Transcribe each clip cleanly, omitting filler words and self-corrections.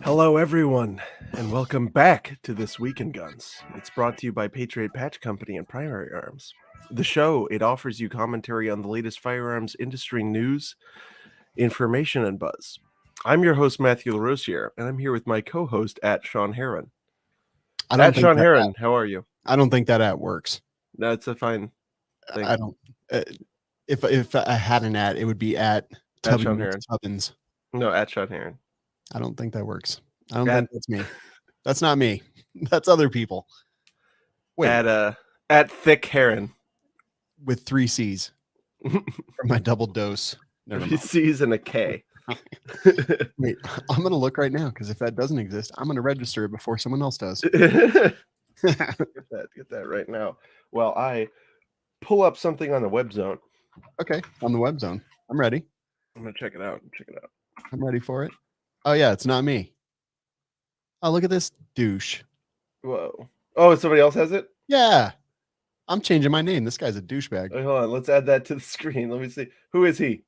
Hello, everyone, and welcome back to This Week in Guns. It's brought to you by Patriot Patch Company and Primary Arms. The show, it offers you commentary on the latest firearms industry news, information, and buzz. I'm your host, Matthew Larosiere, and I'm here with my co-host, Sean Herrin. Sean Herrin, how are you? I don't think that works. No, it's a fine thing. I don't. If I had an @, it would be at Sean Herrin. Tubbins. No, Sean Herrin. I don't think that works. I don't think that's me. That's not me. That's other people. Wait. At Thick Herrin. With 3 C's. For my double dose. 3 C's and a K. Wait, I'm going to look right now, because if that doesn't exist, I'm going to register it before someone else does. Get that right now. Well, I pull up something on the web zone. Okay, on the web zone. I'm ready. I'm going to check it out. I'm ready for it. Oh, yeah, it's not me. Oh, look at this douche. Whoa. Oh, somebody else has it? Yeah. I'm changing my name. This guy's a douchebag. Wait, hold on. Let's add that to the screen. Let me see. Who is he?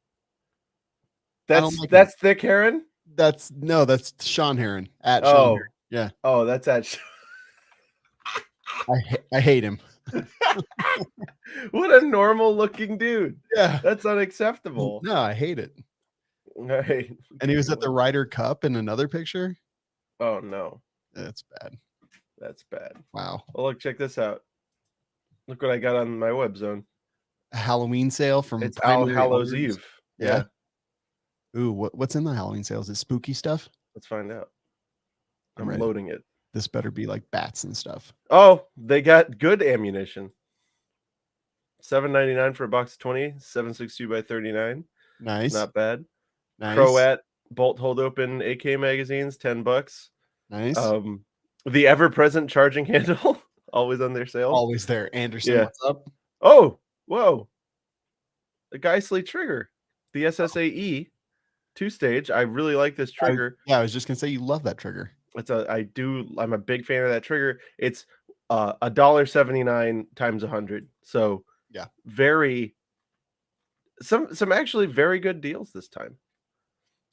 That's Thick Herrin? That's Sean Herrin. Sean Herrin. Yeah. Oh, that's at I hate him. What a normal looking dude. Yeah. That's unacceptable. No, I hate it. Right. And he was at the Ryder Cup in another picture. Oh no. That's bad. That's bad. Wow. Well, look, check this out. Look what I got on my web zone. A Halloween sale from It's All Hallows Eve. Yeah. Ooh, what's in the Halloween sale? Is it spooky stuff? Let's find out. I'm loading it. This better be like bats and stuff. Oh, they got good ammunition. $7.99 for a box of 20, 7.62 by 39. Nice. Not bad. Nice. Croat bolt hold open AK magazines, $10. Nice. The ever-present charging handle, always on their sale. Always there. Anderson, what's up? Oh, whoa. The Geissele trigger. The SSAE 2-stage. I really like this trigger. I was just gonna say you love that trigger. I'm a big fan of that trigger. It's $1.79 times 100. So yeah, some actually very good deals this time.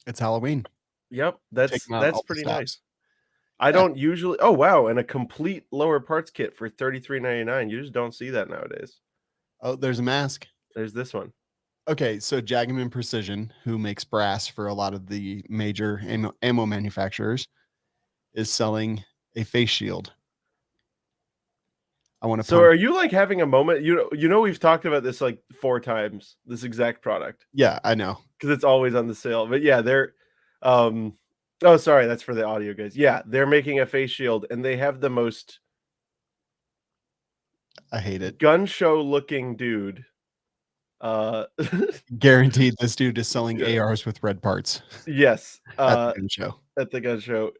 It's Halloween. Yep, that's pretty nice. I don't usually. Oh wow, and a complete lower parts kit for $33.99. You just don't see that nowadays. Oh, there's a mask. There's this one. Okay, so Jagaman Precision, who makes brass for a lot of the major ammo manufacturers, is selling a face shield. I want to. So, are you like having a moment? You know, we've talked about this like 4 times. This exact product. Yeah, I know, because it's always on the sale. But yeah, they're. Oh, sorry, that's for the audio guys. Yeah, they're making a face shield, and they have the most. I hate it. Gun show looking dude. Guaranteed, this dude is selling ARs with red parts. Yes, at the gun show. At the gun show,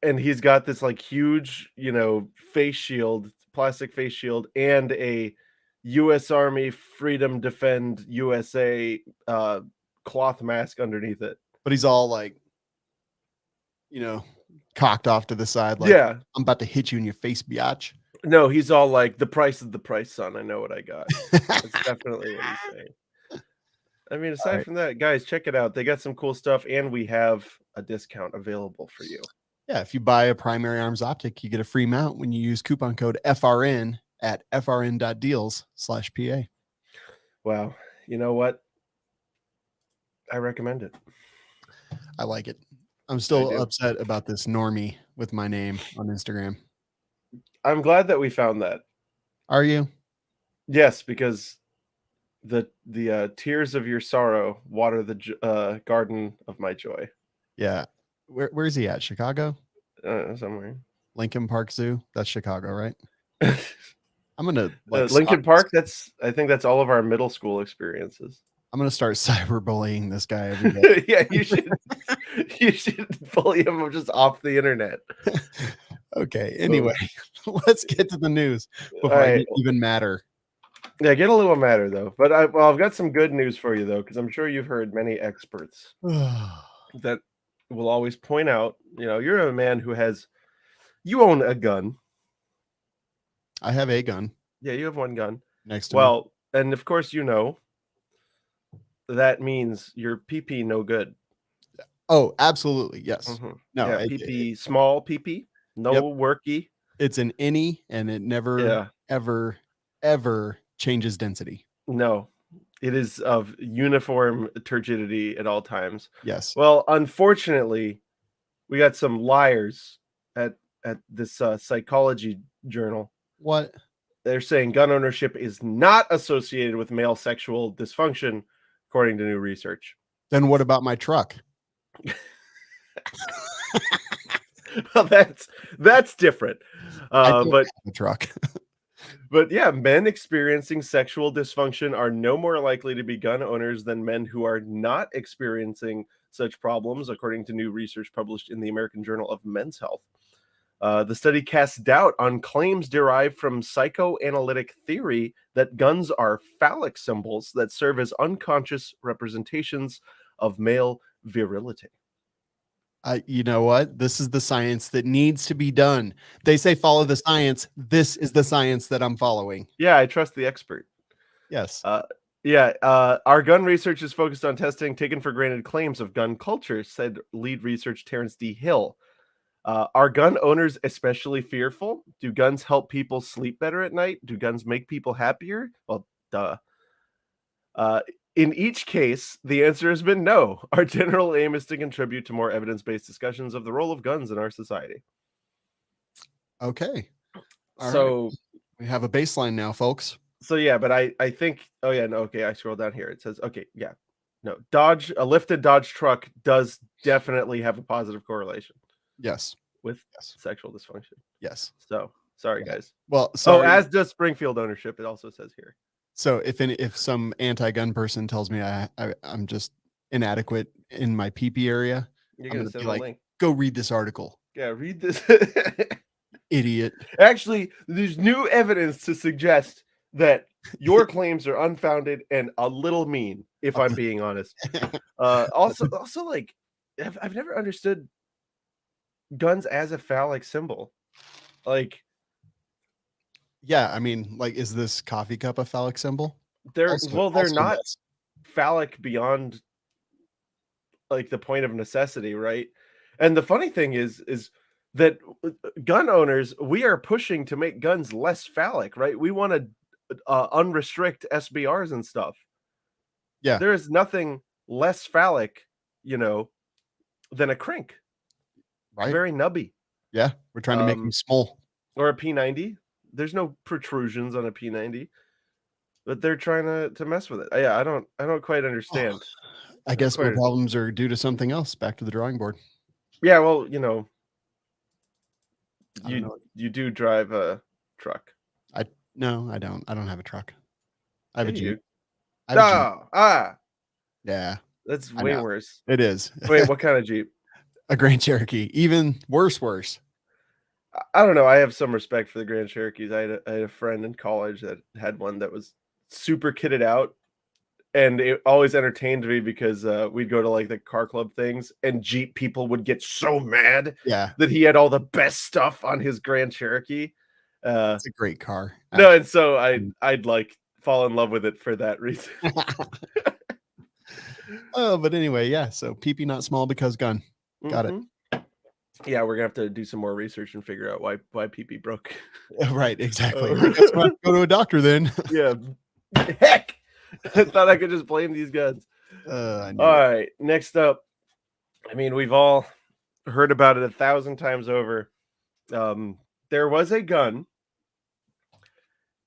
and he's got this like huge, face shield, plastic face shield, and a U.S. Army Freedom Defend USA cloth mask underneath it. But he's all like, cocked off to the side, like, yeah, I'm about to hit you in your face, biatch. No, he's all like, the price is the price, son. I know what I got. That's definitely what he's saying. I mean, aside from that, guys, check it out. They got some cool stuff, and we have a discount available for you. Yeah, if you buy a Primary Arms Optic, you get a free mount when you use coupon code FRN at FRN.DEALS/PA. Wow. You know what? I recommend it. I like it. I'm still upset about this normie with my name on Instagram. I'm glad that we found that. Are you? Yes, because the tears of your sorrow water the garden of my joy. Yeah. Where's he at? Chicago? Somewhere. Lincoln Park Zoo. That's Chicago, right? I'm gonna Lincoln Park. I think that's all of our middle school experiences. I'm gonna start cyberbullying this guy every day. Yeah, you should. You should bully him just off the internet. Okay. Anyway, let's get to the news before I get even madder. Yeah, get a little madder though. But I've got some good news for you though, because I'm sure you've heard many experts that will always point out. You're a man who you own a gun. I have a gun. Yeah, you have one gun next to me. And of course that means your PP no good. Oh, absolutely. Yes. Mhm. No, Yeah, PP, small PP, yep. no worky. It's an any, and it never, Yeah, ever, ever changes density. no. It is of uniform turgidity at all times. Yes. Well, unfortunately, we got some liars at this, psychology journal. What? They're saying gun ownership is not associated with male sexual dysfunction, according to new research. Then what about my truck? Well, that's different. I don't But have a truck. yeah, men experiencing sexual dysfunction are no more likely to be gun owners than men who are not experiencing such problems, according to new research published in the American Journal of Men's Health. The study casts doubt on claims derived from psychoanalytic theory that guns are phallic symbols that serve as unconscious representations of male virility. You know what? This is the science that needs to be done. They say follow the science. This is the science that I'm following. Yeah, I trust the expert. Yes. Our gun research is focused on testing taken for granted claims of gun culture, said lead research Terrence D. Hill. Are gun owners especially fearful? Do guns help people sleep better at night? Do guns make people happier? Well, duh. In each case, the answer has been no. Our general aim is to contribute to more evidence-based discussions of the role of guns in our society. Okay. All right. So, We have a baseline now, folks. yeah, but I think, oh yeah, no, okay, I scroll down here. It says, okay, yeah, no, a lifted Dodge truck does definitely have a positive correlation Yes. with Yes. sexual dysfunction. Yes. So, sorry, Yeah. guys. Well, Oh, sorry. as does Springfield ownership. It also says here. So if some anti-gun person tells me I'm just inadequate in my pee area, You're I'm gonna gonna be send a like, link. go read this article, Yeah, read this. idiot. Actually, there's new evidence to suggest that your claims are unfounded and a little mean, if I'm being honest. Also, like, I've never understood guns as a phallic symbol. Like, Yeah, I mean, like, is this coffee cup a phallic symbol? they're Also, they're also not yes. phallic beyond like the point of necessity, right? And the funny thing is that gun owners, we are pushing to make guns less phallic, right? We want to unrestrict SBRs and stuff. Yeah, There is nothing less phallic, you know, than a crink. It's right. very nubby. Yeah, we're trying to make them small. Or a P90. There's no protrusions on a P90, but they're trying to mess with it. Yeah, I don't quite understand. I guess my problems are due to something else. Back to the drawing board. Yeah, well, you know, I don't know. you do drive a truck. No, I don't. I don't have a truck. I have a Yeah, you Jeep. do. I have a Jeep. Yeah, Yeah, that's I way know. worse. It is. Wait, what kind of Jeep? A Grand Cherokee. Even worse. I don't know. I have some respect for the Grand Cherokees. I had a friend in college that had one that was super kitted out, and it always entertained me because we'd go to like the car club things, and Jeep people would get so mad Yeah, that he had all the best stuff on his Grand Cherokee. it's a great car. No, and so actually. I'd like fall in love with it for that reason. Oh, but anyway, yeah. So PP not small because gun. Got it. Mhm. Yeah, we're gonna have to do some more research and figure out why PP broke. Right, exactly. Uh, I guess we'll have to go to a doctor then. Yeah. Heck! I thought I could just blame these guns. I knew All it. right, next up. I mean, we've all heard about it 1,000 times over. There was a gun,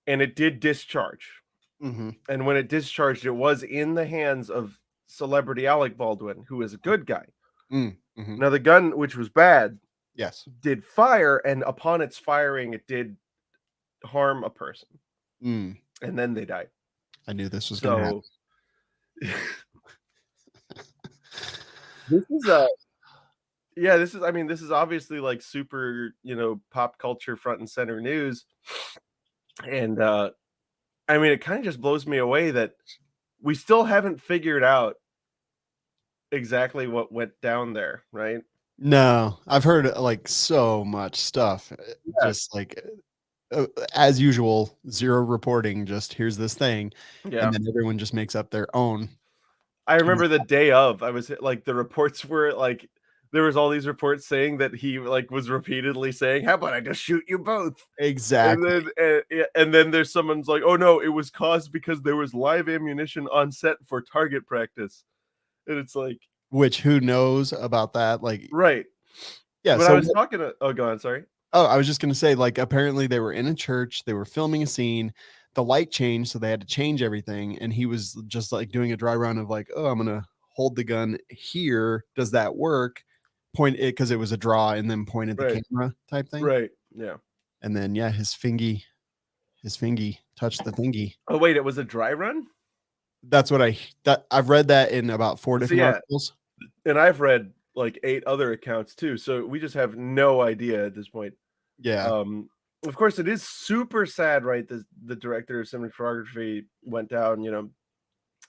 and it did discharge. Mhm. And when it discharged, it was in the hands of celebrity Alec Baldwin, who is a good guy. Mhm. Now, the gun, which was bad, Yes. did fire, and upon its firing, it did harm a person, Mm. and then they died. I knew this was gonna happen. So this is a yeah, this is I mean, this is obviously like super, pop culture front and center news. And I mean, it kind of just blows me away that we still haven't figured out exactly what went down there, right? No, I've heard like so much stuff. Yeah. Just like as usual, zero reporting. Just here's this thing, Yeah. and then everyone just makes up their own. I remember the day of, I was like, the reports were like, there was all these reports saying that he like was repeatedly saying, "How about I just shoot you both?" And Exactly. then, and then there's someone's like, "Oh no, it was caused because there was live ammunition on set for target practice," and it's like, Which who knows about that? Like, right. yeah. But I So was talking to, oh, go on, sorry. oh, I was just gonna say, like, apparently they were in a church, they were filming a scene, the light changed, so they had to change everything, and he was just like doing a dry run of like, oh, I'm gonna hold the gun here. Does that work? Point it because it was a draw, and then pointed the Right, camera type thing. right, yeah. And then yeah, his fingy touched the thingy. Oh wait, it was a dry run. That's what I've read that in about 4 So different yeah, articles. and I've read like 8 other accounts too, so we just have no idea at this point. Yeah. Um, of course, it is super sad, right? The director of cinematography went down.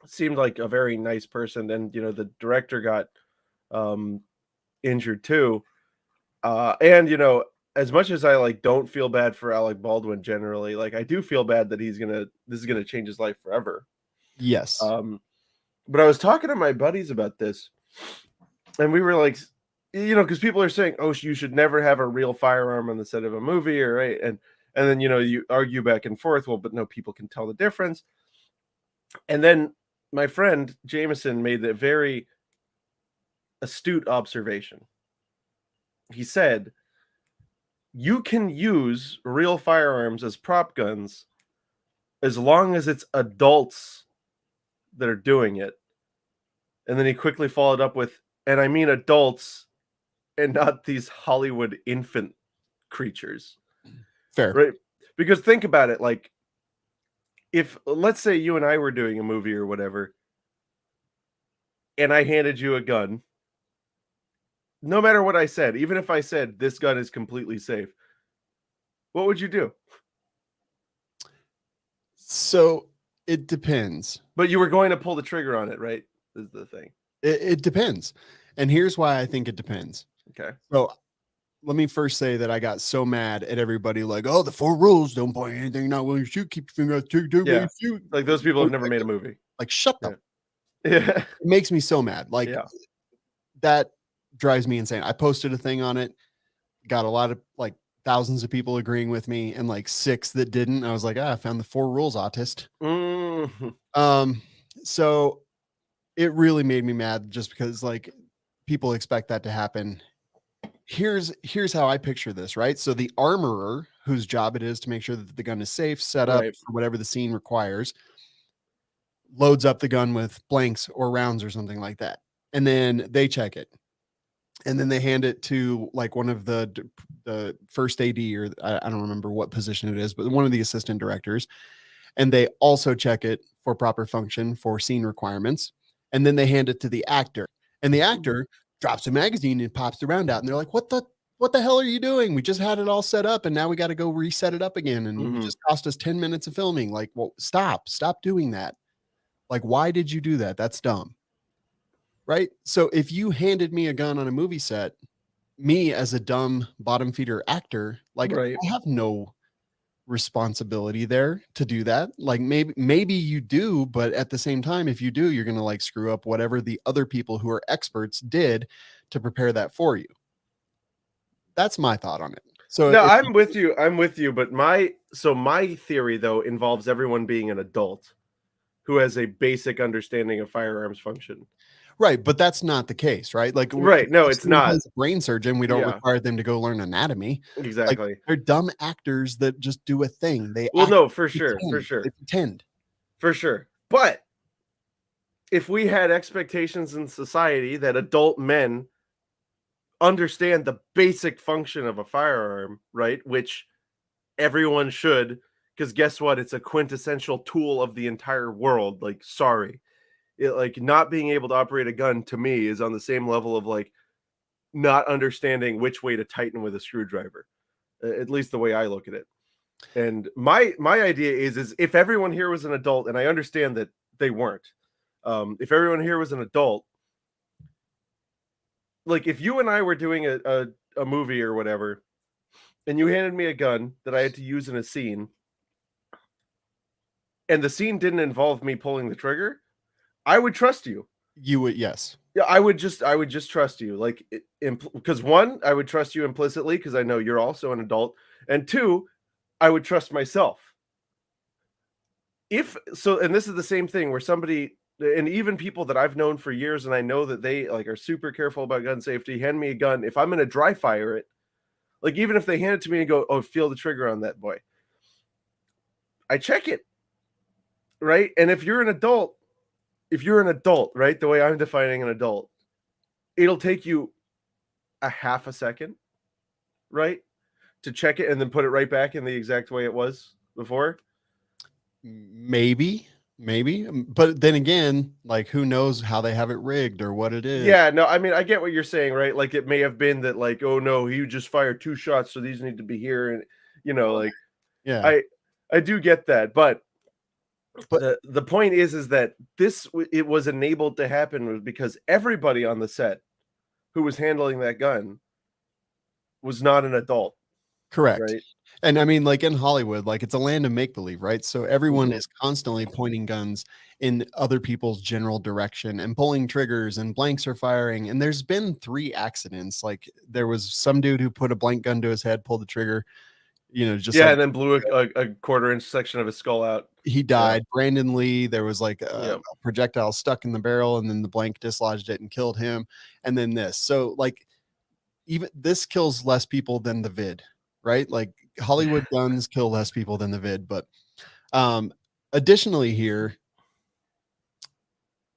Seemed like a very nice person, and the director got um, injured too. And as much as I like don't feel bad for Alec Baldwin generally, like I do feel bad that this is gonna change his life forever. Yes. Um, but I was talking to my buddies about this, and we were like, because people are saying, "Oh, you should never have a real firearm on the set of a movie," or right, and then you argue back and forth. Well, but no, people can tell the difference. And then my friend Jameson made a very astute observation. He said, "You can use real firearms as prop guns as long as it's adults that are doing it." And then he quickly followed up with, "And I mean adults and not these Hollywood infant creatures." Fair. Right? Because think about it, like if let's say you and I were doing a movie or whatever, and I handed you a gun, no matter what I said, even if I said this gun is completely safe, what would you do? So it depends. But you were going to pull the trigger on it, right? Is the thing. It depends. And here's why I think it depends. Okay. So let me first say that I got so mad at everybody, like, oh, the 4 rules: don't point anything, not when you shoot, keep your finger out, do when Yeah. you shoot. Like those people have never made a movie. Like, shut the Yeah. Yeah. it makes me so mad. Like, Yeah. that drives me insane. I posted a thing on it, got a lot of like thousands of people agreeing with me, and like 6 that didn't. I was like, I found the 4 rules autist. Mhm. So it really made me mad just because like people expect that to happen. Here's how I picture this, right? So the armorer, whose job it is to make sure that the gun is safe, set up Right. for whatever the scene requires, loads up the gun with blanks or rounds or something like that. And then they check it. And then they hand it to like one of the first AD, or I don't remember what position it is, but one of the assistant directors. And they also check it for proper function for scene requirements. And then they hand it to the actor. And the actor drops a magazine and pops the round out. And they're like, what the hell are you doing? We just had it all set up and now we got to go reset it up again. And it Mhm. just cost us 10 minutes of filming. Like, well, stop doing that. Like, why did you do that? That's dumb. Right. So if you handed me a gun on a movie set, me as a dumb bottom feeder actor, like Right. I have no responsibility there to do that. Like maybe you do, but at the same time, if you do, you're going to like screw up whatever the other people who are experts did to prepare that for you. That's my thought on it. So No, if I'm with you. I'm with you. But my theory though involves everyone being an adult who has a basic understanding of firearms function. right, but that's not the case, right? Like Right. No, if it's someone not. plays a brain surgeon, we don't Yeah. require them to go learn anatomy. Like Exactly. they're dumb actors that just do a thing. They Well, act, no, for sure. For pretend. They sure. pretend. For sure. But if we had expectations in society that adult men understand the basic function of a firearm, right? Which everyone should, because guess what? It's a quintessential tool of the entire world. Like, sorry. Like not being able to operate a gun to me is on the same level of like not understanding which way to tighten with a screwdriver. At least the way I look at it. And my idea is if everyone here was an adult, and I understand that they weren't. If everyone here was an adult, like if you and I were doing a movie or whatever, and you handed me a gun that I had to use in a scene, and the scene didn't involve me pulling the trigger, I would trust you You would, yes. Yeah, I would just trust you, like, because one, I would trust you implicitly because I know you're also an adult, and two, I would trust myself. If so, and this is the same thing where somebody, and even people that I've known for years, and I know that they like are super careful about gun safety, hand me a gun. If I'm gonna dry fire it, like even if they hand it to me and go, "Oh, feel the trigger on that boy," I check it, right? And if you're an adult, right, the way I'm defining an adult, it'll take you a half a second, right, to check it and then put it right back in the exact way it was before. Maybe, but then again, like who knows how they have it rigged or what it is. Yeah, no, I mean, I get what you're saying, right? Like it may have been that, like, oh no, he just fired 2 shots, so these need to be here, and like Yeah, I I do get that, but but the point is that it was enabled to happen was because everybody on the set who was handling that gun was not an adult, correct. right? And I mean, like in Hollywood, like it's a land of make believe, right? So everyone Mhm. is constantly pointing guns in other people's general direction and pulling triggers, and blanks are firing. And there's been 3 accidents. Like there was some dude who put a blank gun to his head, pulled the trigger, just Yeah, like and then blew a quarter-inch section of his skull out. he Yeah. died. Brandon Lee, there was like a Yep. projectile stuck in the barrel, and then the blank dislodged it and killed him. And then this. So like even this kills less people than the vid, right? Like Hollywood guns kill less people than the vid. But um additionally here,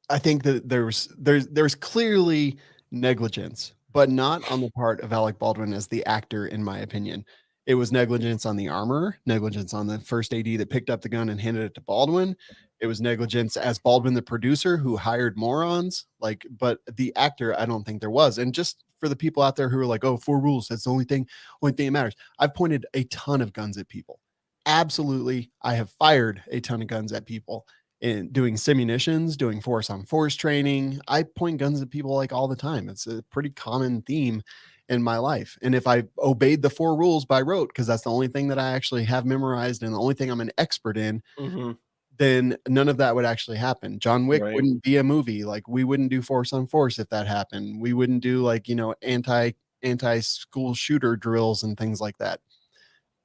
I think that there's clearly negligence, but not on the part of Alec Baldwin as the actor, in my opinion. It was negligence on the armorer, negligence on the first AD that picked up the gun and handed it to Baldwin. It was negligence as Baldwin, the producer, who hired morons. Like, but the actor, I don't think there was. And just for the people out there who are like, "Oh, 4 rules, that's the only thing that matters." I've pointed a ton of guns at people. Absolutely, I have fired a ton of guns at people in doing simunitions, doing force on force training. I point guns at people like all the time. It's a pretty common theme in my life. And if I obeyed the 4 rules by rote, because that's the only thing that I actually have memorized and the only thing I'm an expert in, Mhm. then none of that would actually happen. John Wick Right. wouldn't be a movie. Like we wouldn't do force on force if that happened. We wouldn't do like, anti school shooter drills and things like that.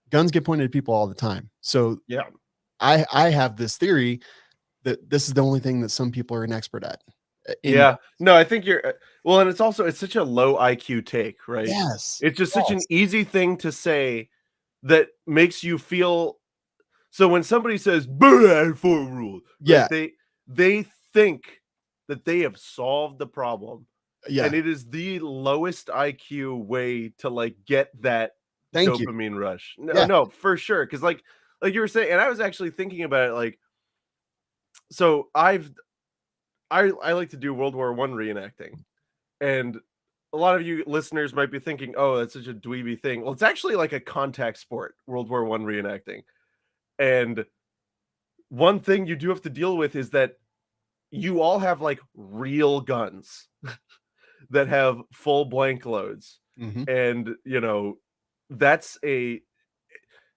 Guns get pointed at people all the time. So Yeah. I have this theory that this is the only thing that some people are an expert at. In Yeah. No, I think you're well, and it's such a low IQ take, right? yes, It's just such an yes, easy thing to say that makes you feel so when somebody says, "Blah, 4 rule," right? yeah, They think that they have solved the problem, yeah. and it is the lowest IQ way to, like, get that Thank you. dopamine rush. No, Yeah, no, for sure. Because like you were saying, and I was actually thinking about it, like, so I like to do World War One reenacting, and a lot of you listeners might be thinking, "Oh, that's such a dweeby thing." Well, it's actually like a contact sport, World War One reenacting, and one thing you do have to deal with is that you all have, like, real guns that have full blank loads, mhm, and, that's a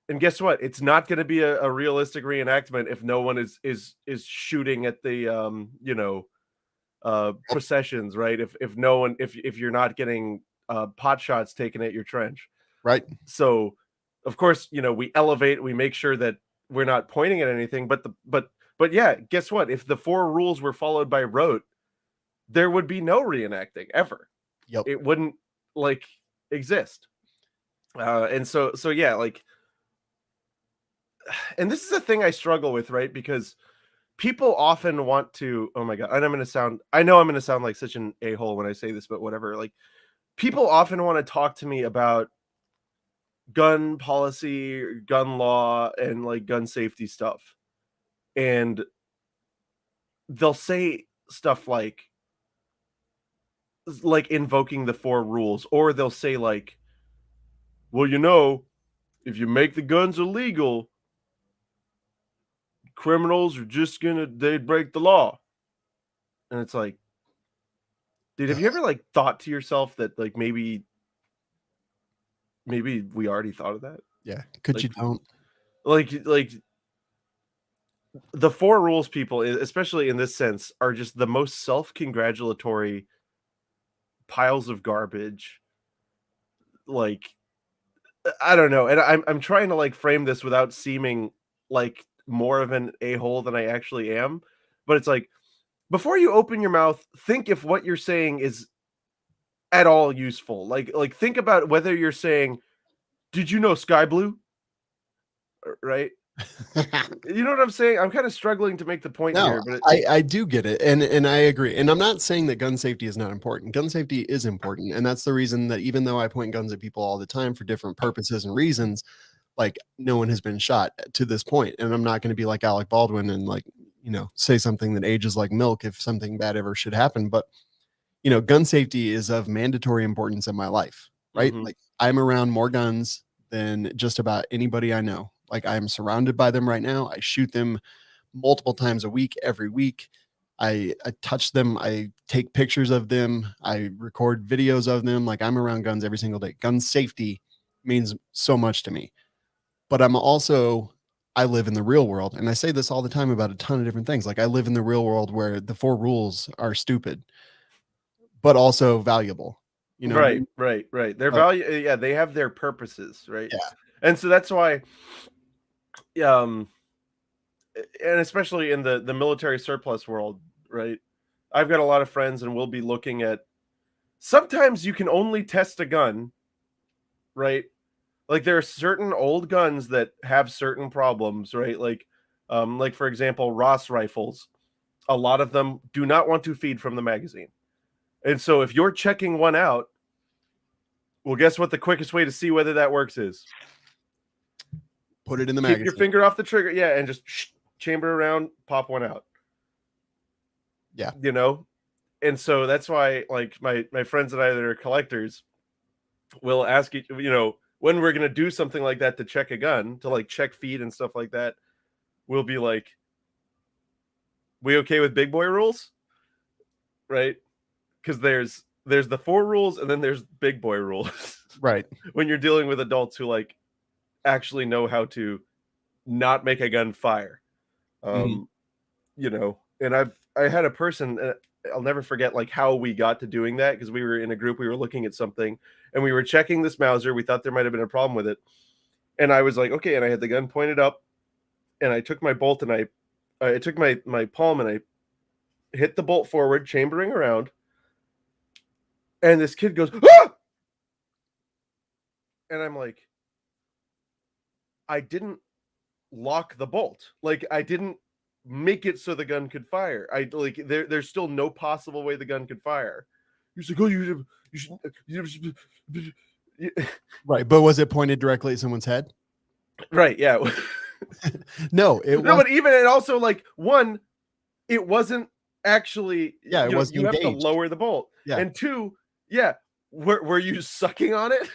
and guess what? It's not gonna be a realistic reenactment if no one is shooting at the, yep, processions, right? If no one if you're not getting, pot shots taken at your trench. right. So, of course, we elevate, we make sure that we're not pointing at anything, but yeah, guess what? If the 4 rules were followed by rote, there would be no reenacting ever. Yep. It wouldn't, like, exist. And so yeah, like, and this is a thing I struggle with, right? Because people often want to, oh my god, and I know I'm gonna sound like such an a-hole when I say this, but whatever. Like, people often want to talk to me about gun policy, gun law, and like gun safety stuff. And they'll say stuff like invoking the 4 rules, or they'll say like, well, if you make the guns illegal, criminals are just they'd break the law. And it's like, dude, have you ever like thought to yourself that like maybe we already thought of that? Yeah. Could Like you don't? like the 4 rules people, especially in this sense, are just the most self-congratulatory piles of garbage. Like, I don't know, and I'm trying to, like, frame this without seeming like more of an a-hole than I actually am, but it's like, before you open your mouth, think if what you're saying is at all useful. Like, think about whether you're saying, "Did you know sky blue?" Right? You know what I'm saying? I'm kinda struggling to make the point No, here, but I do get it, and I agree, and I'm not saying that gun safety is not important. Gun safety is important, and that's the reason that even though I point guns at people all the time for different purposes and reasons, like, no one has been shot to this point, and I'm not gonna be like Alec Baldwin and, like, say something that ages like milk if something bad ever should happen, but, gun safety is of mandatory importance in my life, right? Mhm. Like, I'm around more guns than just about anybody I know. Like, I'm surrounded by them right now. I shoot them multiple times a week, every week. I touch them. I take pictures of them. I record videos of them. Like, I'm around guns every single day. Gun safety means so much to me. But I live in the real world. And I say this all the time about a ton of different things. Like, I live in the real world where the 4 rules are stupid, but also valuable. You know what I Right, mean? right, right. Their Like, value, yeah, they have their purposes, right? yeah. And so that's why, um, and especially in the military surplus world, right? I've got a lot of friends, and we'll be looking at. Sometimes you can only test a gun, right? Like, there are certain old guns that have certain problems, right? Like for example, Ross rifles. A lot of them do not want to feed from the magazine, and so if you're checking one out, well, guess what? The quickest way to see whether that works is Put it in the keep your magazine. finger off the trigger, yeah, and just chamber around, pop one out. Yeah. You know, and so that's why, like, my friends and I that are collectors will ask when we're gonna do something like that to check a gun, to like check feed and stuff like that. We'll be like, "We okay with big boy rules?" Right? Because there's the 4 rules, and then there's big boy rules Right. when you're dealing with adults who like actually know how to not make a gun fire. Mhm. Um, and I had a person, I'll never forget like how we got to doing that, because we were in a group, we were looking at something, and we were checking this Mauser. We thought there might have been a problem with it, and I was like, okay, and I had the gun pointed up, and I took my bolt, and I took my palm, and I hit the bolt forward, chambering around, and this kid goes, ah! And I'm like, I didn't lock the bolt. Like, I didn't make it so the gun could fire. I like there's still no possible way the gun could fire. He's like, oh, you should Right. But was it pointed directly at someone's head? right, yeah. No, it No, was. but even and also like one, it wasn't actually, Yeah, it wasn't you have to engaged. lower the bolt. Yeah. And two, yeah, were you sucking on it?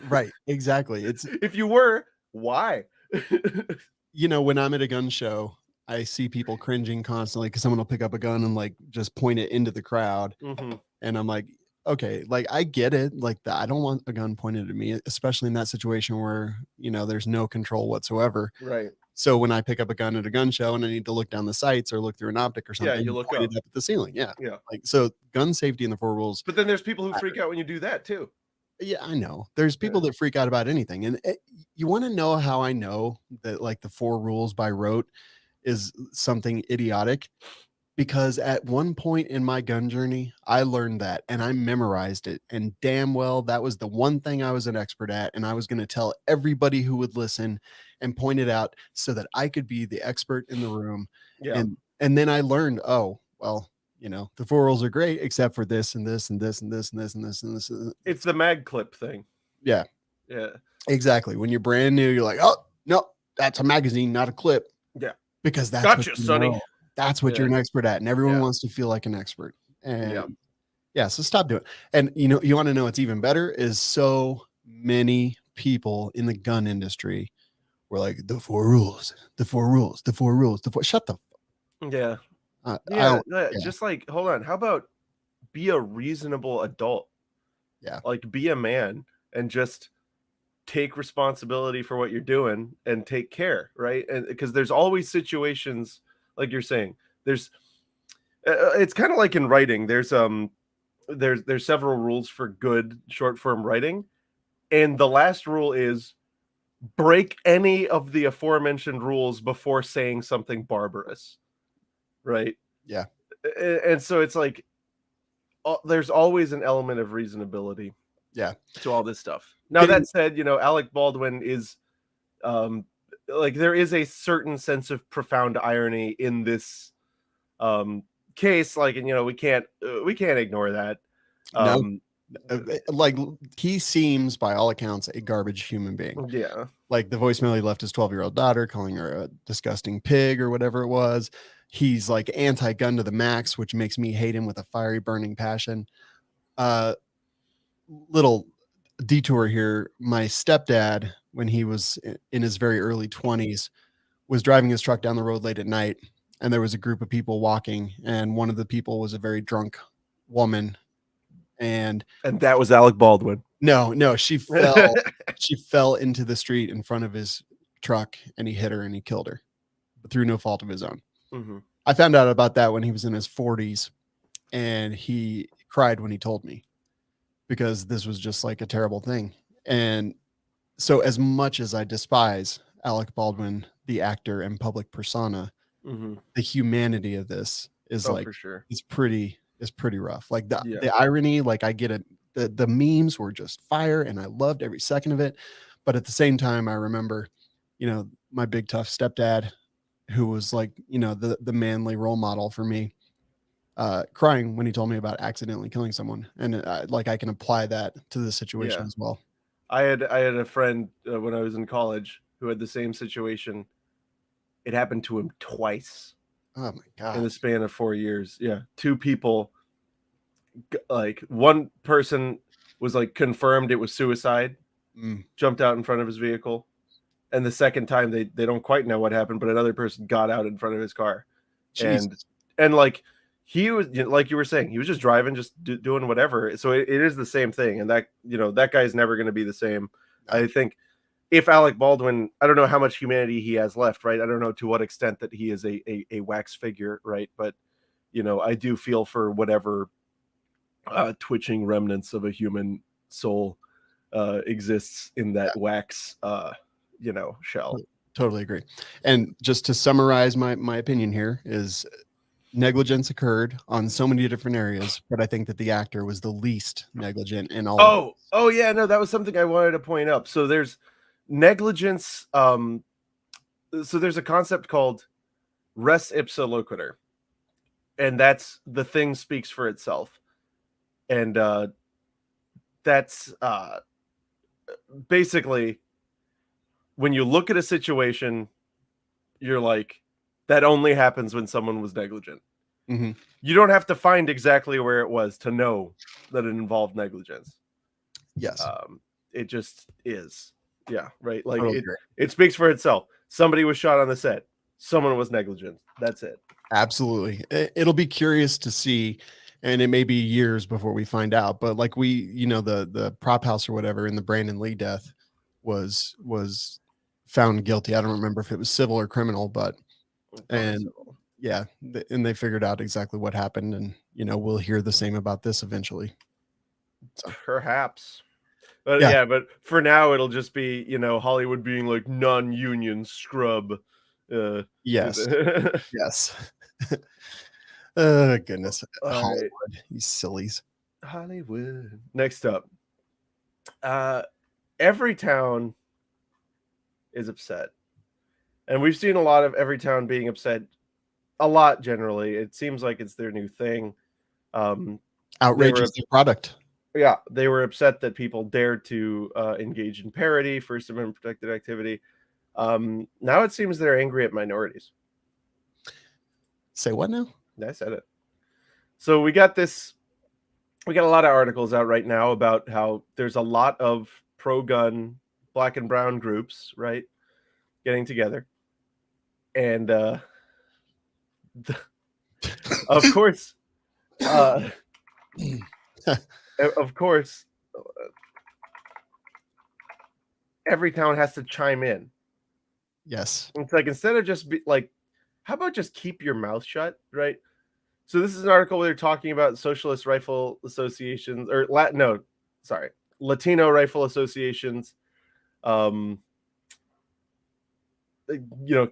Right. Exactly. It's If you were, why? when I'm at a gun show, I see people cringing constantly because someone will pick up a gun and like just point it into the crowd. Mhm. And I'm like, okay, like I get it. Like that, I don't want a gun pointed at me, especially in that situation where, there's no control whatsoever. Right. So when I pick up a gun at a gun show and I need to look down the sights or look through an optic or Yeah, something, you look point up. it up at the ceiling. Yeah. Yeah. Like, so gun safety and the 4 rules. But then there's people who freak out when you do that too. Yeah, I know. There's people Yeah. that freak out about anything. And you want to know how I know that like the 4 rules by rote is something idiotic? Because at one point in my gun journey, I learned that and I memorized it. And damn well, that was the one thing I was an expert at. And I was going to tell everybody who would listen and point it out so that I could be the expert in the room. Yeah. And then I learned, oh, well, the 4 rules are great, except for this and this and this and this and this and this and this. It's the mag clip thing. Yeah. Yeah. Exactly. When you're brand new, you're like, oh, no, that's a magazine, not a clip. Yeah. Because that's Gotcha, what you sonny. know. That's what Yeah. you're an expert at. And everyone Yeah. wants to feel like an expert. And Yeah. yeah, so stop doing it. And you want to know what's even better is so many people in the gun industry were like, the 4 rules, the 4 rules, the 4 rules, the 4. Shut the Yeah. I Yeah. don't, Just like, hold on. How about be a reasonable adult? yeah. Like, be a man and just take responsibility for what you're doing and take care, right? And because there's always situations like you're saying, there's it's kind of like in writing. There's several rules for good short form writing, and the last rule is break any of the aforementioned rules before saying something barbarous, right? Yeah. And so it's like there's always an element of reasonability to all this stuff. Now that said, you know, Alec Baldwin is like there is a certain sense of profound irony in this case, like, and you know, we can't ignore that. No, like he seems by all accounts a garbage human being. Yeah. Like the voicemail he left his 12-year-old daughter, calling her a disgusting pig or whatever it was. He's like anti-gun to the max, which makes me hate him with a fiery burning passion. Little detour here. My stepdad, when he was in his very early 20s, was driving his truck down the road late at night, and there was a group of people walking, and one of the people was a very drunk woman. And that was Alec Baldwin. No, she fell. She fell into the street in front of his truck, and he hit her and he killed her, but through no fault of his own. Mm-hmm. I found out about that when he was in his 40s, and he cried when he told me, because this was just like a terrible thing. And so as much as I despise Alec Baldwin, the actor and public persona, the humanity of this is for sure. It's pretty rough. Like the irony, like I get it. The memes were just fire and I loved every second of it. But at the same time, I remember, you know, my big tough stepdad, who was like, you know, the manly role model for me, crying when he told me about accidentally killing someone. And like I can apply that to the situation as well. I had a friend when I was in college who had the same situation. It happened to him twice. Oh my God. In the span of 4 years. Yeah. Two people, like one person was like confirmed it was suicide, jumped out in front of his vehicle. And the second time they don't quite know what happened, but another person got out in front of his car. Jesus. And like he was, like you were saying, he was just driving, just doing whatever. So it is the same thing. And that, you know, that guy's never going to be the same. No. I think if Alec Baldwin, I don't know how much humanity he has left, right? I don't know to what extent that he is a wax figure, right? But, you know, I do feel for whatever twitching remnants of a human soul exists in that wax, you know, shell. Totally agree. And just to summarize my opinion here is negligence occurred on so many different areas, but I think that the actor was the least negligent in all. Oh yeah, no, that was something I wanted to point up. So there's negligence. So there's a concept called res ipsa loquitur, and that's the thing speaks for itself. And that's basically when you look at a situation, you're like, that only happens when someone was negligent. You don't have to find exactly where it was to know that it involved negligence. Yes. It just is. Yeah, right. Like it speaks for itself. Somebody was shot on the set. Someone was negligent. That's it. Absolutely. It'll be curious to see, and it may be years before we find out, but like you know, the prop house or whatever in the Brandon Lee death was found guilty. I don't remember if it was civil or criminal, but and yeah, and they figured out exactly what happened, and you know, we'll hear the same about this eventually. So. Perhaps. But yeah, but for now it'll just be, you know, Hollywood being like non-union scrub. Yes. Yes. Oh goodness. Hollywood, right. You sillies. Hollywood. Next up. EVERYTOWN is upset. And we've seen a lot of EVERYTOWN being upset a lot generally. It seems like it's their new thing. Outrageous product. Yeah, they were upset that people dared to engage in parody, First Amendment protected activity. Now it seems they're angry at minorities. Say what now? I said it. So we got a lot of articles out right now about how there's a lot of pro-gun black and brown groups, right, getting together. And of course, Everytown has to chime in. Yes. It's like, instead of just how about just keep your mouth shut, right? So this is an article where they're talking about socialist rifle associations, or Latino rifle associations, um,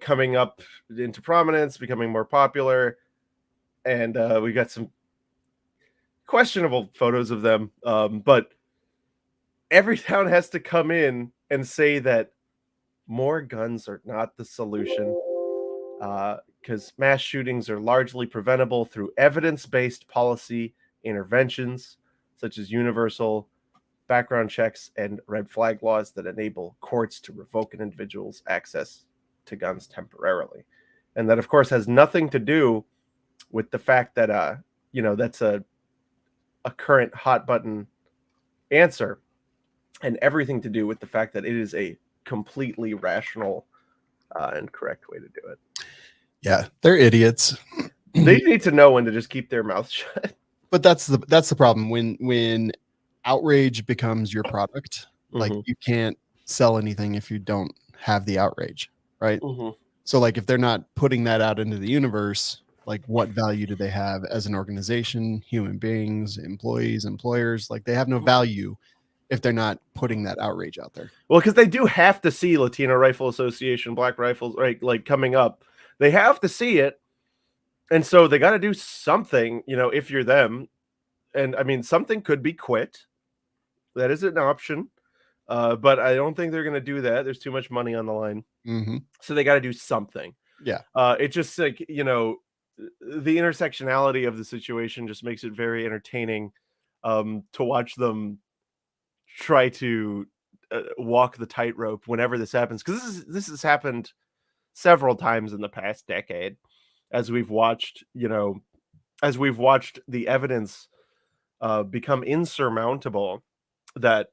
coming up into prominence, becoming more popular, and we got some questionable photos of them. But Everytown has to come in and say that more guns are not the solution, because mass shootings are largely preventable through evidence-based policy interventions, such as universal background checks and red flag laws that enable courts to revoke an individual's access to guns temporarily. And that, of course, has nothing to do with the fact that that's a current hot button answer, and everything to do with the fact that it is a completely rational and correct way to do it. Yeah, they're idiots. They need to know when to just keep their mouth shut. But that's the problem when outrage becomes your product. Like, you can't sell anything if you don't have the outrage, right? So like, if they're not putting that out into the universe, like, what value do they have as an organization, human beings, employees, employers? Like, they have no value if they're not putting that outrage out there. Well, because they do have to see Latino Rifle Association, Black Rifles, right, like, coming up. They have to see it, and so they got to do something, if you're them. And I mean, something could be quit. That is an option, but I don't think they're going to do that. There's too much money on the line, so they got to do something. Yeah. It's just like, the intersectionality of the situation just makes it very entertaining to watch them try to walk the tightrope whenever this happens, because this has happened several times in the past decade, as we've watched the evidence become insurmountable that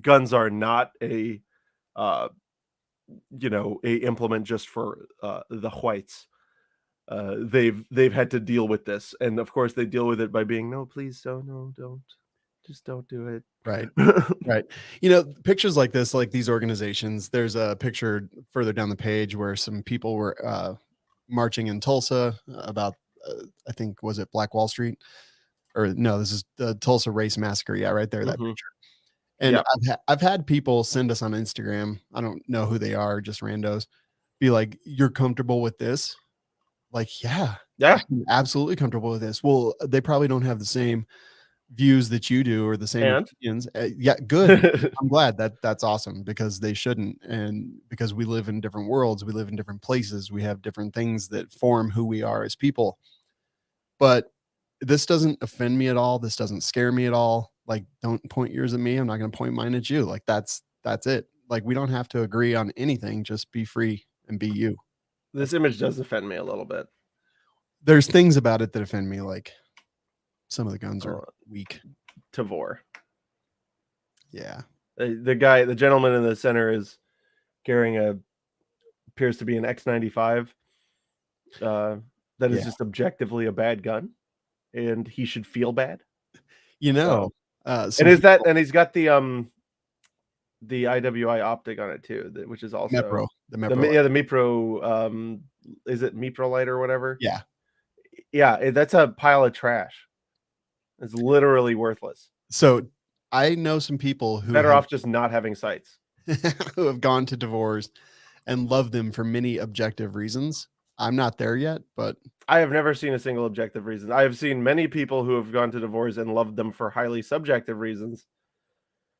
guns are not a implement just for the whites. They've had to deal with this, and of course they deal with it by being, no, please don't, just don't do it. Right. Right. Pictures like this, like these organizations, there's a picture further down the page where some people were marching in Tulsa about, I think, was it Black Wall Street? Or no, this is the Tulsa Race Massacre. Yeah, right there, that picture. And I've had people send us on Instagram, I don't know who they are, just randos, be like, you're comfortable with this? Like, yeah, I'm absolutely comfortable with this. Well, they probably don't have the same views that you do, or the same opinions. Yeah, good. I'm glad. That's awesome, because they shouldn't. And because we live in different worlds, we live in different places, we have different things that form who we are as people. But this doesn't offend me at all. This doesn't scare me at all. Like, don't point yours at me, I'm not going to point mine at you. Like, that's it. Like, we don't have to agree on anything. Just be free and be you. This image does offend me a little bit. There's things about it that offend me, like some of the guns are weak. Tavor. Yeah. The gentleman in the center is carrying appears to be an X95. That is just objectively a bad gun, and he should feel bad. And he's got the IWI optic on it too, which is also the Mipro. Is it Mipro light or whatever? Yeah, that's a pile of trash. It's literally worthless. So I know some people who better off just not having sights, who have gone to DeVores and love them for many objective reasons. I'm not there yet, but I have never seen a single objective reason. I have seen many people who have gone to DeVores and loved them for highly subjective reasons.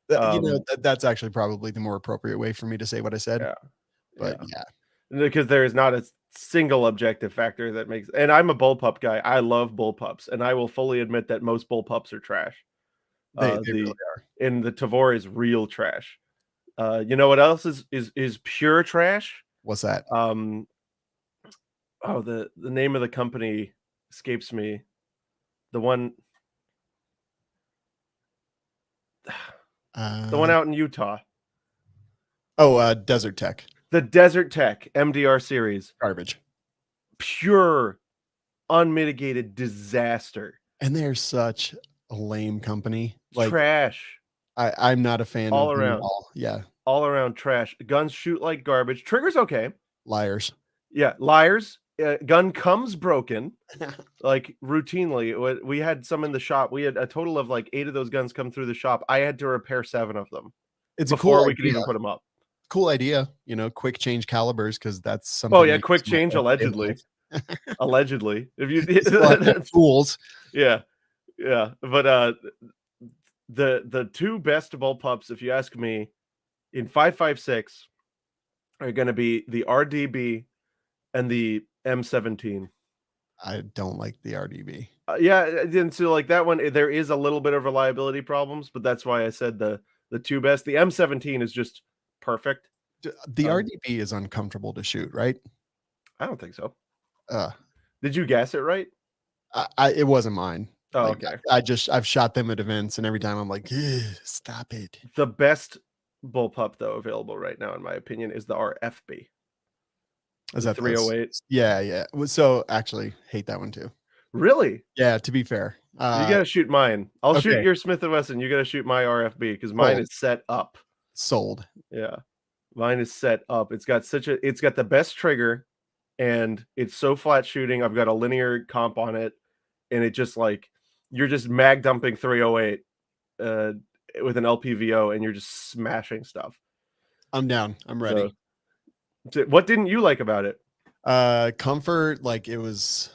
That's actually probably the more appropriate way for me to say what I said. Because there is not a single objective factor that makes. And I'm a bullpup guy. I love bullpups, and I will fully admit that most bullpups are trash. They really are. And the Tavor is real trash. You know what else is pure trash? What's that? The name of the company escapes me. The one out in Utah. Desert Tech. The Desert Tech MDR series. Garbage. Pure, unmitigated disaster. And they're such a lame company. Like, trash. I'm not a fan all of around. them at all. Yeah. all around trash. Guns shoot like garbage. Trigger's okay. Liars. Yeah, liars. Gun comes broken, like routinely. We had some in the shop. We had a total of like 8 of those guns come through the shop. I had to repair 7 of them It's a before cool we could even idea. put them up. Cool idea. Quick change calibers because that's something. Oh yeah, quick change allegedly. Allegedly, if you fools. Yeah, yeah. But the 2 best bullpups, if you ask me, in 5.56 are going to be the RDB and the M17. I don't like the RDB. Yeah, and so like that one, there is a little bit of reliability problems, but that's why I said the 2 best. The M17 is just perfect. The RDB is uncomfortable to shoot, right? I don't think so. Uh, Did you guess it right? It wasn't mine. Oh, like, okay. I've shot them at events, and every time I'm like, stop it. The best bullpup though available right now, in my opinion, is the RFB. Is that 308? Yeah. So actually, hate that one too. Really? Yeah. To be fair, you gotta shoot mine. I'll shoot okay. your Smith & Wesson. You gotta shoot my RFB because mine is set up. Sold. Yeah, mine is set up. It's got the best trigger, and it's so flat shooting. I've got a linear comp on it, and it just like you're just mag dumping 308 with an LPVO, and you're just smashing stuff. I'm down. I'm ready. So, what didn't you like about it? Comfort, like it was.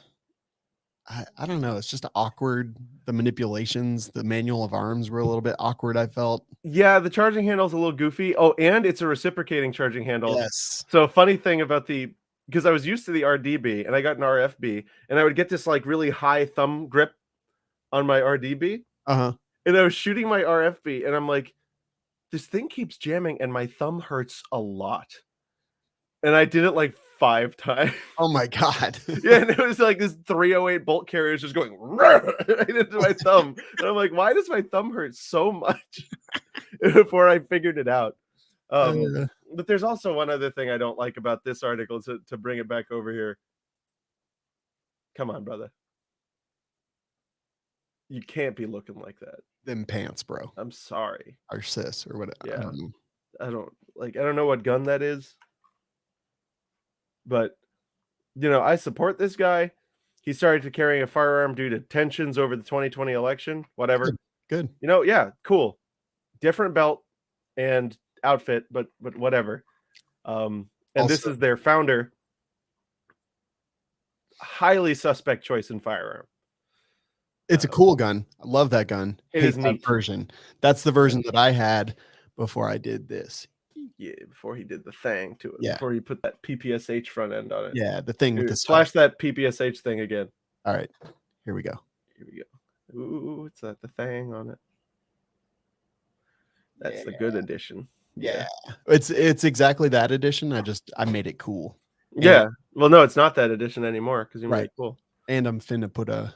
I don't know. It's just awkward. The manipulations, the manual of arms were a little bit awkward, I felt. Yeah, the charging handle's a little goofy. Oh, and it's a reciprocating charging handle. Yes. So funny thing about because I was used to the RDB and I got an RFB, and I would get this like really high thumb grip on my RDB. And I was shooting my RFB, and I'm like, this thing keeps jamming, and my thumb hurts a lot. And I did it like 5 times. Oh my God. Yeah, and it was like this 308 bolt carrier is just going right into my thumb. And I'm like, why does my thumb hurt so much? Before I figured it out. But there's also one other thing I don't like about this article, to bring it back over here. Come on, brother. You can't be looking like that. Them pants, bro. I'm sorry. Or sis or whatever. Yeah. I don't know what gun that is. But I support this guy. He started to carry a firearm due to tensions over the 2020 election. Whatever. Good. Yeah, cool. Different belt and outfit, but whatever. And also, this is their founder. Highly suspect choice in firearm. It's a cool gun. I love that gun. It is neat version. That's the version that I had before I did this. Yeah, before he did the thing to it. Yeah. Before he put that PPSH front end on it. Yeah, the thing with the flash that PPSH thing again. All right, here we go. Ooh, it's the thing on it. That's the good edition. Yeah. It's exactly that edition. I made it cool. Yeah. Well, no, it's not that edition anymore because you made it cool. And I'm finna put a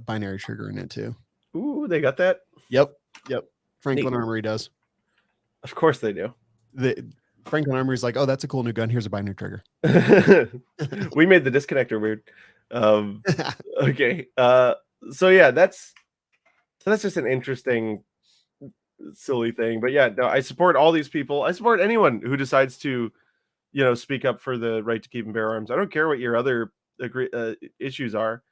binary trigger in it too. Ooh, they got that? Yep. Franklin Armory does. Of course they do. Franklin Armory's like, oh, that's a cool new gun. Here's a binary trigger. We made the disconnector weird. Okay. So yeah, that's just an interesting, silly thing. But yeah, no, I support all these people. I support anyone who decides to, speak up for the right to keep and bear arms. I don't care what your other issues are.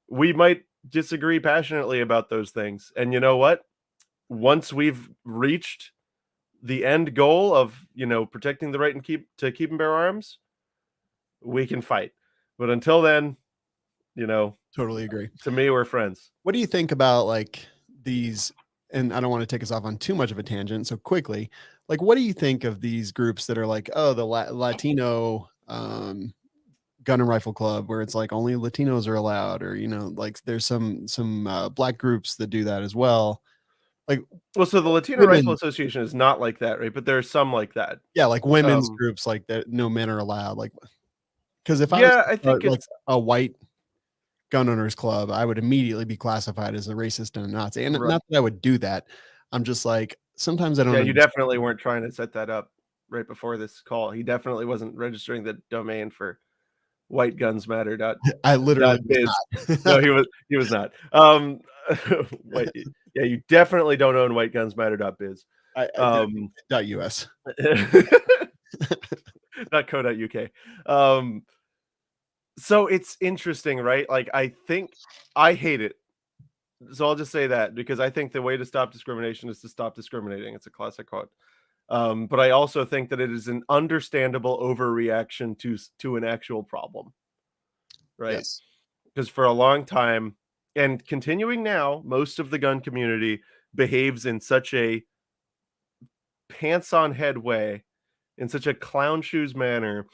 We might disagree passionately about those things. And you know what? Once we've reached the end goal of, protecting the right and keep and bear arms, we can fight. But until then, totally agree. To me, we're friends. What do you think about like these? And I don't want to take us off on too much of a tangent. So quickly, like, what do you think of these groups that are like, oh, the Latino gun and rifle club, where it's like only Latinos are allowed, or, like there's some black groups that do that as well. Like, well, so the Latino Rifle Association is not like that, right? But there's some like that. Yeah, like women's groups like that. No men are allowed. Like, because if I think it's like a white gun owners club, I would immediately be classified as a racist and a Nazi. And not that I would do that. I'm just like, sometimes I don't. Yeah, you definitely weren't trying to set that up right before this call. He definitely wasn't registering the domain for white guns matter. I literally no, he was not. Yeah, you definitely don't own whitegunsmatter.biz. .us. Not co.uk. So it's interesting, right? Like, I think I hate it. So I'll just say that because I think the way to stop discrimination is to stop discriminating. It's a classic quote. But I also think that it is an understandable overreaction to an actual problem, right? Yes. Because for a long time, and continuing now, most of the gun community behaves in such a pants on head way, in such a clown shoes manner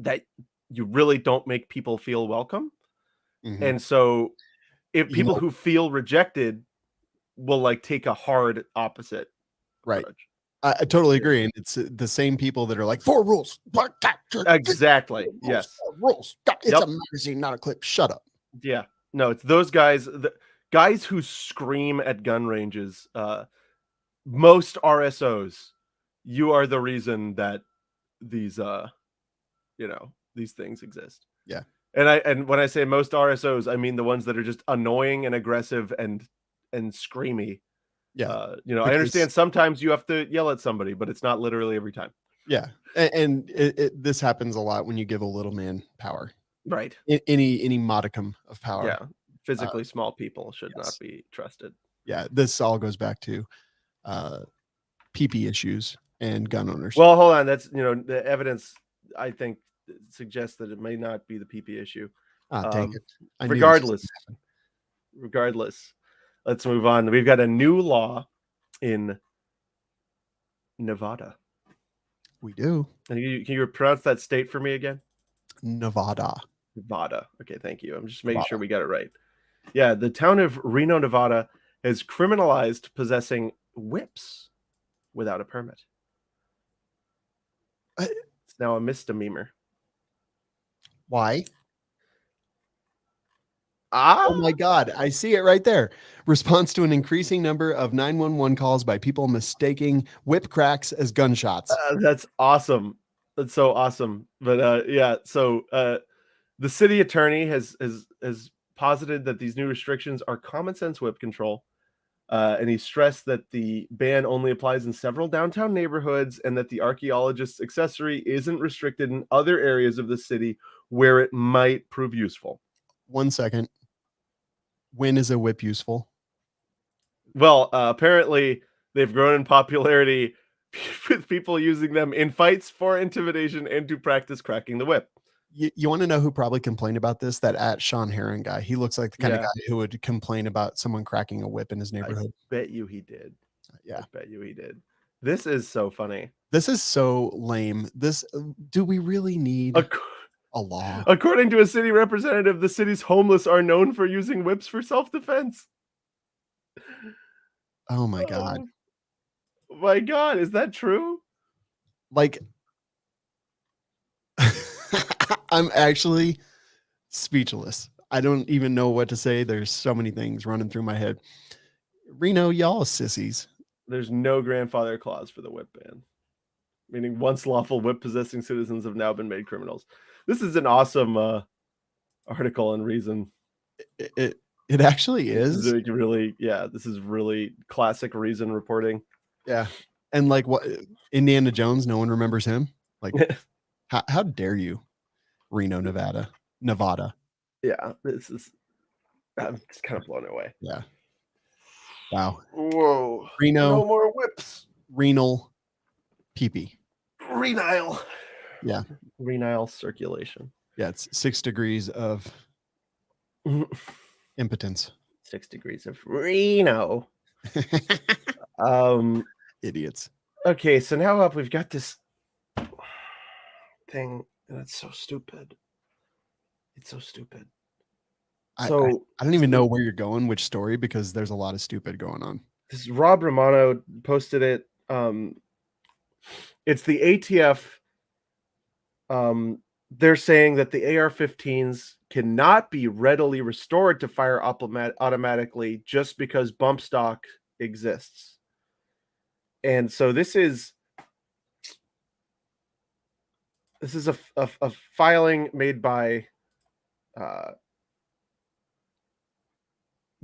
that you really don't make people feel welcome. Mhm. And so if You people know, who feel rejected will like take a hard opposite right. approach. I totally agree, and it's the same people that are like, "4 rules, Exactly. Yes. 4 rules. It's a Yep. magazine, not a clip. Shut up." Yeah. No, it's those guys, the guys who scream at gun ranges, most RSOs, you are the reason that these, these things exist. Yeah. And when I say most RSOs, I mean the ones that are just annoying and aggressive and screamy. Yeah. I Because understand sometimes you have to yell at somebody, but it's not literally every time. yeah, and this happens a lot when you give a little man power. Right. Any modicum of power. Yeah. Physically small people should not Yes. be trusted. Yeah, this all goes back to, uh, PP issues and gun owners. Well, hold on. That's, the evidence I think suggests that it may not be the PP issue. Ah, dang Um, it. I knew this was regardless, regardless, let's move on. We've got a new law in Nevada. we do. Can you pronounce that state for me again? Nevada. Nevada. Okay, thank you. I'm just making sure Nevada. we got it right. Yeah, the town of Reno, Nevada has criminalized possessing whips without a permit. Uh, It's now a misdemeanor. Why? Oh Ah, my god, I see it right there. Response to an increasing number of 911 calls by people mistaking whip cracks as gunshots. that's awesome. That's so awesome. But yeah, so the city attorney has posited that these new restrictions are common sense whip control. And he stressed that the ban only applies in several downtown neighborhoods and that the archaeologist's accessory isn't restricted in other areas of the city where it might prove useful. 1 second. When is a whip useful? Well, apparently they've grown in popularity with people using them in fights for intimidation and to practice cracking the whip. You wanna know who probably complained about this? That at Sean Herrin guy. He looks like the kinda Yeah, guy who would complain about someone cracking a whip in his I neighborhood. bet you he did. I Yeah. bet you he did. This is so funny. This is so lame. This do we really need Ac- a law? According to a city representative, the city's homeless are known for using whips for self-defense. Oh my god. Oh my god, is that true? Like I'm actually speechless. I don't even know what to say. There's so many things running through my head. Reno, y'all sissies. There's no grandfather clause for the whip ban, meaning once lawful whip possessing citizens have now been made criminals. This is an awesome article and reason. It actually This is is. like really, yeah, this is really classic reason reporting. Yeah. And like what Indiana Jones, no one remembers him. Like, how dare you, Reno, Nevada? Nevada. Yeah, this is, I'm just kind of blown away. Yeah. Wow. Whoa. Reno, No more whips. renal pee-pee. Renile. Yeah. Renile circulation. Yeah. It's 6 degrees of impotence. 6 degrees of Reno. Um, Idiots. okay, so now up we've got this thing, and it's so stupid. It's so stupid. I So don't even know where you're going, which story, because there's a lot of stupid going on. this is Rob Romano posted it. It's the ATF. They're saying that the AR-15s cannot be readily restored to fire automatically just because bump stock exists. And so this is a filing made by the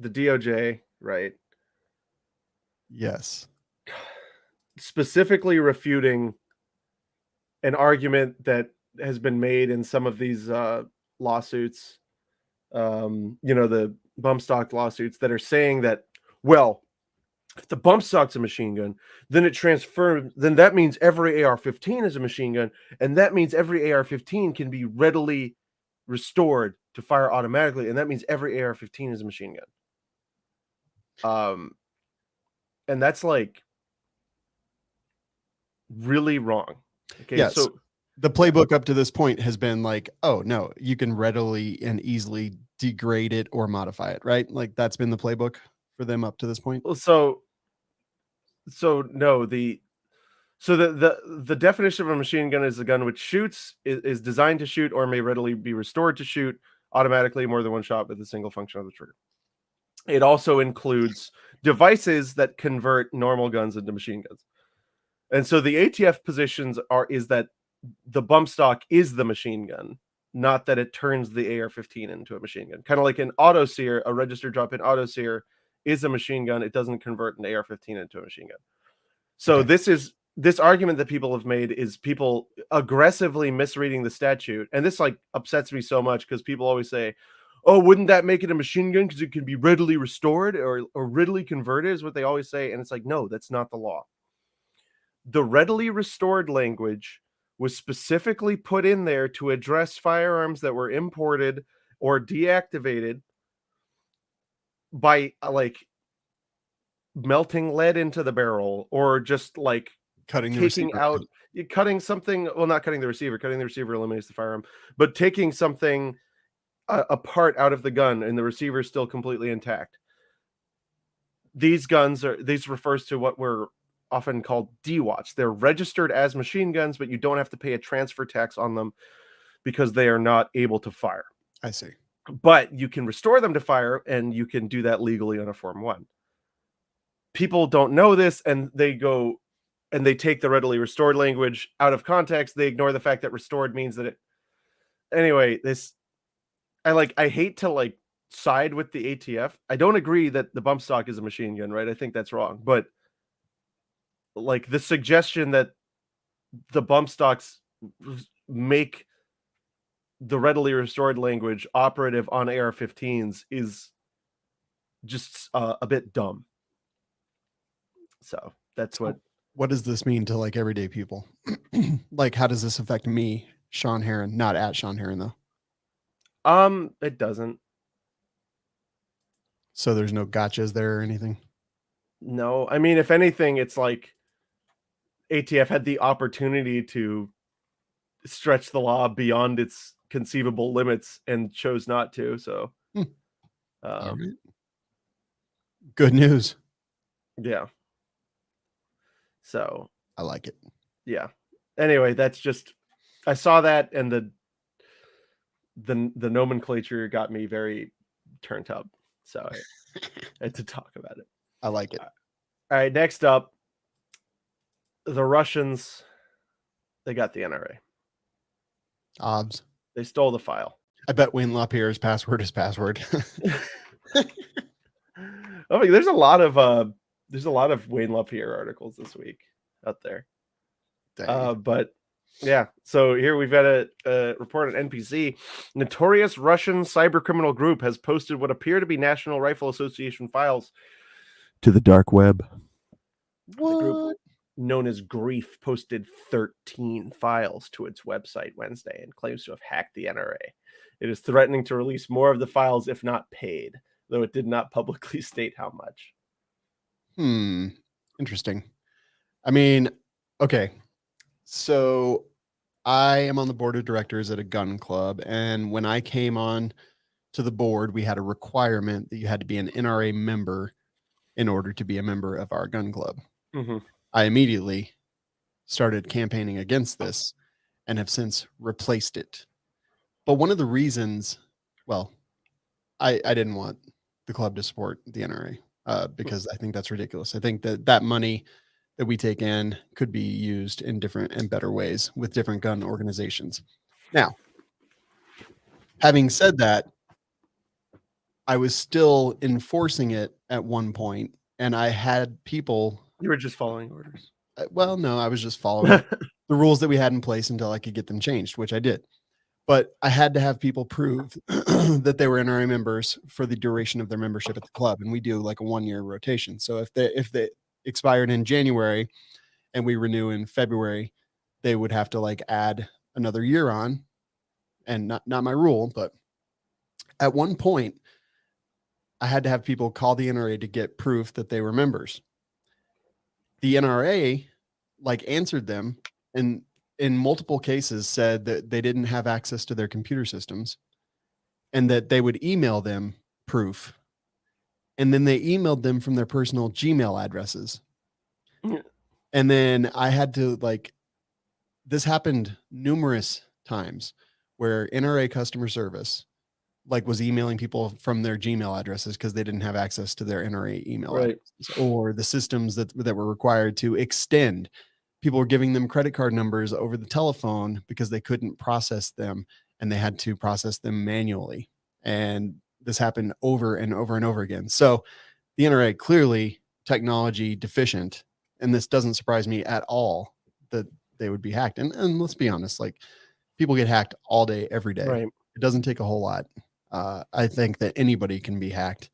DOJ, right? Yes. specifically refuting an argument that has been made in some of these lawsuits, the bump stock lawsuits that are saying that, well, if the bump stock's a machine gun, then that means every AR-15 is a machine gun, and that means every AR-15 can be readily restored to fire automatically, and that means every AR-15 is a machine gun. And that's like really wrong. Okay, yes. So the playbook up to this point has been like, oh no, you can readily and easily degrade it or modify it, right? Like that's been the playbook for them up to this point. So no, the definition of a machine gun is a gun which shoots, is designed to shoot, or may readily be restored to shoot automatically more than one shot with a single function of the trigger. It also includes devices that convert normal guns into machine guns. And so the ATF positions is that the bump stock is the machine gun, not that it turns the AR-15 into a machine gun. Kind of like an auto-sear, a registered drop-in auto-sear is a machine gun. It doesn't convert an AR-15 into a machine gun. So this argument that people have made is people aggressively misreading the statute. And this like upsets me so much because people always say, oh, wouldn't that make it a machine gun because it can be readily restored or readily converted is what they always say. And it's like, no, that's not the law. The readily restored language was specifically put in there to address firearms that were imported or deactivated by like melting lead into the barrel or just like cutting something. Well, not cutting the receiver. Cutting the receiver eliminates the firearm, but taking something a part out of the gun and the receiver is still completely intact. These refers to what were often called DWATs. They're registered as machine guns, but you don't have to pay a transfer tax on them because they are not able to fire. I see. But you can restore them to fire, and you can do that legally on a Form 1. People don't know this, and they go and they take the readily restored language out of context. They ignore the fact that restored means that it... Anyway, I hate to like side with the ATF. I don't agree that the bump stock is a machine gun, right? I think that's wrong. But like the suggestion that the bump stocks make the readily restored language operative on AR-15s is just a bit dumb. So that's what does this mean to like everyday people? Like, how does this affect me, Sean Herrin? Not at Sean Herrin though. It doesn't. So there's no gotchas there or anything? No, I mean, if anything, it's like ATF had the opportunity to stretch the law beyond its conceivable limits and chose not to. So, right. Good news. Yeah. So I like it. Yeah. Anyway, that's just, I saw that and the nomenclature got me very turned up. So I had to talk about it. I like it. All right. Next up, the Russians, they got the NRA. OBS. They stole the file. I bet Wayne LaPierre's password is password. I mean, there's a lot of Wayne LaPierre articles this week out there. But yeah, so here we've got a report on NPC. Notorious Russian cybercriminal group has posted what appear to be National Rifle Association files to the dark web. What? The group, known as Grief, posted 13 files to its website Wednesday and claims to have hacked the NRA. It is threatening to release more of the files if not paid, though it did not publicly state how much. Interesting. I mean, okay. So I am on the board of directors at a gun club, and when I came on to the board, we had a requirement that you had to be an NRA member in order to be a member of our gun club. Mm-hmm. I immediately started campaigning against this and have since replaced it. But one of the reasons, well, I didn't want the club to support the NRA because I think that's ridiculous. I think that money that we take in could be used in different and better ways with different gun organizations. Now, having said that, I was still enforcing it at one point, and I had people. You were just following orders. Well, no, I was just following the rules that we had in place until I could get them changed, which I did. But I had to have people prove that they were NRA members for the duration of their membership at the club, and we do like a 1-year rotation. So if they expired in January and we renew in February, they would have to like add another year on, and not my rule, but at one point I had to have people call the NRA to get proof that they were members. The NRA like answered them and in multiple cases said that they didn't have access to their computer systems and that they would email them proof. And then they emailed them from their personal Gmail addresses. And then I had to like, this happened numerous times where NRA customer service like was emailing people from their Gmail addresses because they didn't have access to their NRA email addresses, or the systems that were required to extend. People were giving them credit card numbers over the telephone because they couldn't process them and they had to process them manually. And this happened over and over and over again. So the NRA clearly technology deficient, and this doesn't surprise me at all that they would be hacked. And let's be honest, like people get hacked all day, every day. Right. It doesn't take a whole lot. I think that anybody can be hacked,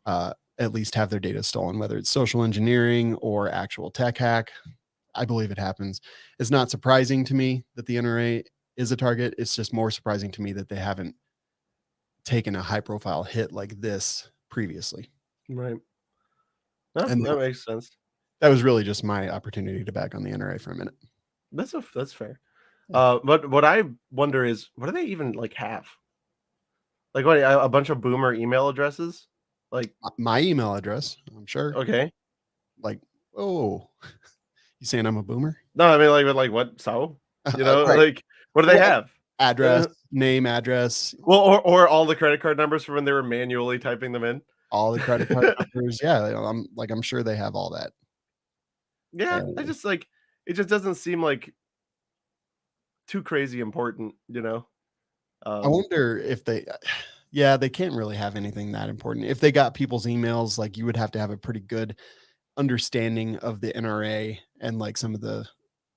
at least have their data stolen, whether it's social engineering or actual tech hack. I believe it happens. It's not surprising to me that the NRA is a target. It's just more surprising to me that they haven't taken a high profile hit like this previously. Right. No, And that makes sense. That was really just my opportunity to back on the NRA for a minute. That's fair. But what I wonder is, what do they even like have? Like what, a bunch of boomer email addresses? Like my email address, I'm sure. Okay. Like, oh, you saying I'm a boomer? No, I mean like what? So, you know, right. Like what do they have? Address, name, address. Well, or all the credit card numbers from when they were manually typing them in. All the credit card numbers. Yeah, I'm sure they have all that. Yeah, I just like it just doesn't seem like too crazy important, you know. I wonder if they they can't really have anything that important. If they got people's emails, like you would have to have a pretty good understanding of the NRA and like some of the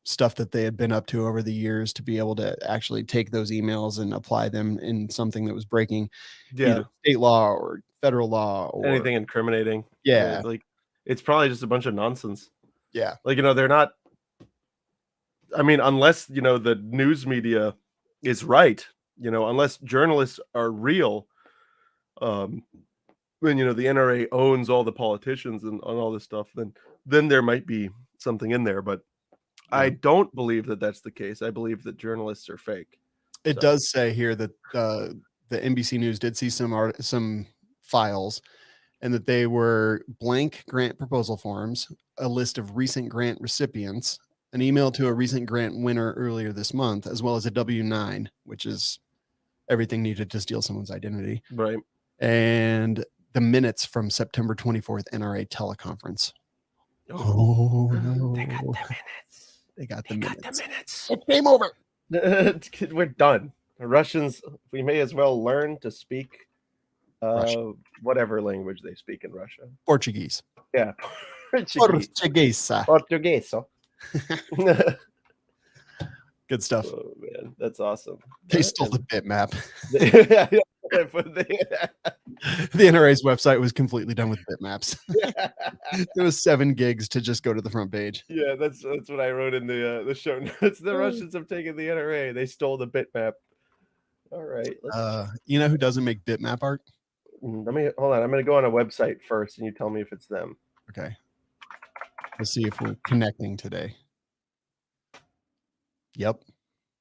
stuff that they had been up to over the years to be able to actually take those emails and apply them in something that was breaking either state law or federal law or anything incriminating. Yeah. Like it's probably just a bunch of nonsense. Yeah. Like, you know, they're not, I mean, unless, you know, the news media is right, you know, unless journalists are real, when, you know, the NRA owns all the politicians and all this stuff, then there might be something in there. But I don't believe that that's the case. I believe that journalists are fake. It does say here that the NBC News did see some files and that they were blank grant proposal forms, a list of recent grant recipients, an email to a recent grant winner earlier this month, as well as a W-9, which is everything needed to steal someone's identity. Right. And the minutes from September 24th NRA teleconference. Oh, no. They got the minutes. They got the minutes. It's game over. We're done. The Russians, we may as well learn to speak whatever language they speak in Russia. Portuguese. Yeah. Portuguese. Good stuff. Oh man, that's awesome. They stole the bitmap. The NRA's website was completely done with bitmaps. There was 7 gigs to just go to the front page. Yeah, that's what I wrote in the show notes. The Russians have taken the NRA. They stole the bitmap. All right. You know who doesn't make bitmap art? Let me hold on. I'm going to go on a website first, and you tell me if it's them. Okay. Let's see if we're connecting today. Yep,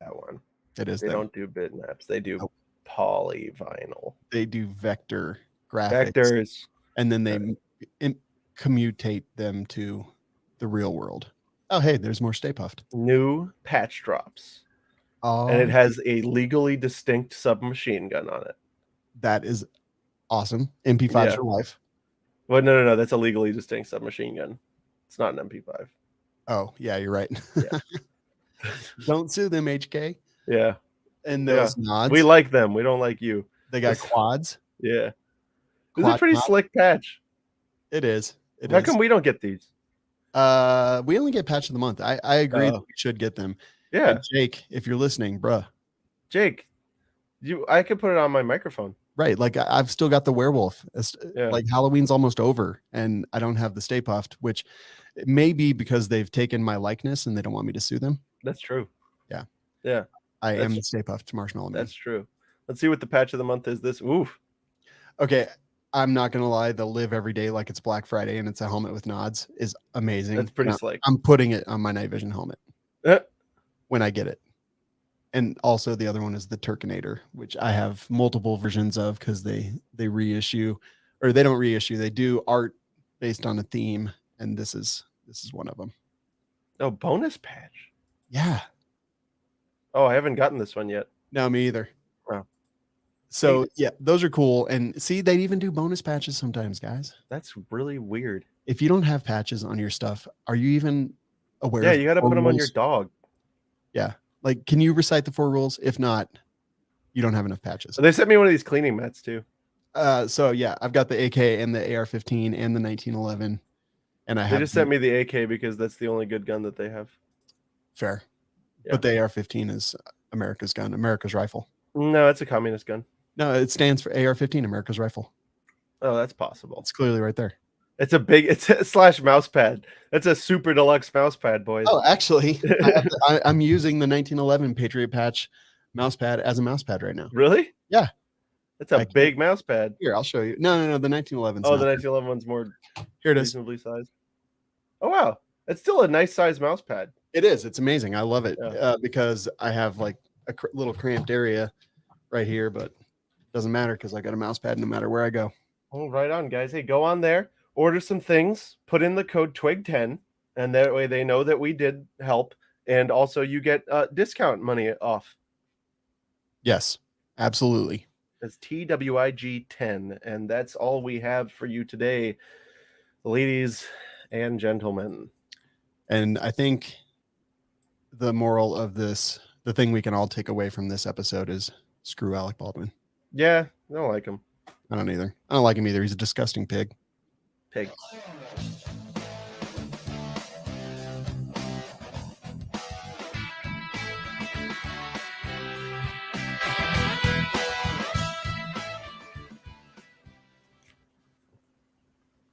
that one. It is. They don't do bitmaps. They do polyvinyl. They do vector graphics. Vectors, and then they commutate them to the real world. Oh, hey, there's more Stay Puffed. New patch drops. Oh, and it has a legally distinct submachine gun on it. That is awesome. MP5 for life. Well, no. That's a legally distinct submachine gun. It's not an MP5. Oh, yeah, you're right. Yeah. Don't sue them, HK. Yeah. And those nods. We like them. We don't like you. They got quads. Yeah. It's a pretty slick patch. It is. How come we don't get these? We only get patch of the month. I agree that Oh. we should get them. Yeah, And Jake, if you're listening, bruh. Jake, I could put it on my microphone. Right. Like I've still got the werewolf. Yeah. Like Halloween's almost over and I don't have the Stay Puffed, which may be because they've taken my likeness and they don't want me to sue them. That's true. Yeah. Yeah, I am the Stay Puffed Marshmallow Man. that's true. Let's see what the patch of the month is this. Oof. Okay. I'm not gonna lie, the live every day like it's Black Friday and it's a helmet with nods is amazing. That's pretty And slick. I'm putting it on my night vision helmet Eh, when I get it. And also the other one is the Turkinator, which I have multiple versions of because they reissue, or they don't reissue. They do art based on a theme, and this is one of them. Oh, bonus patch. Yeah. Oh, I haven't gotten this one yet. No, me either. Wow. So yeah, those are cool. And see, they even do bonus patches sometimes, guys. That's really weird. If you don't have patches on your stuff, are you even aware? Yeah, of you got to the put them on your rules? dog. Yeah. Like, can you recite the 4 rules? If not, you don't have enough patches. So they sent me one of these cleaning mats too. So yeah, I've got the AK and the AR-15 and the 1911, and I They have just sent me the AK because that's the only good gun that they have. fair, Yeah. but the AR-15 is America's gun, America's rifle. No, it's a communist gun. No, it stands for AR-15, America's rifle. Oh, that's possible. It's clearly right there. It's a slash mouse pad. That's a super deluxe mouse pad, boys. Oh, actually, I'm using the 1911 Patriot patch mouse pad as a mouse pad right now. Really? Yeah. It's a big mouse pad. Here, I'll show you. No, the 1911. Oh, the 1911 one's more here it is. reasonably sized. Oh wow, it's still a nice size mouse pad. It is. It's amazing. I love it Yeah. because I have like a little cramped area right here, but it doesn't matter because I got a mouse pad no matter where I go. Oh, right on, guys. Hey, go on there, order some things, put in the code TWIG10, and that way they know that we did help, and also you get discount money off. Yes, absolutely. It's TWIG10, and that's all we have for you today, ladies and gentlemen. And I think the moral of this, the thing we can all take away from this episode is screw Alec Baldwin. Yeah, I don't like him. I don't either. I don't like him either. He's a disgusting pig. Pig.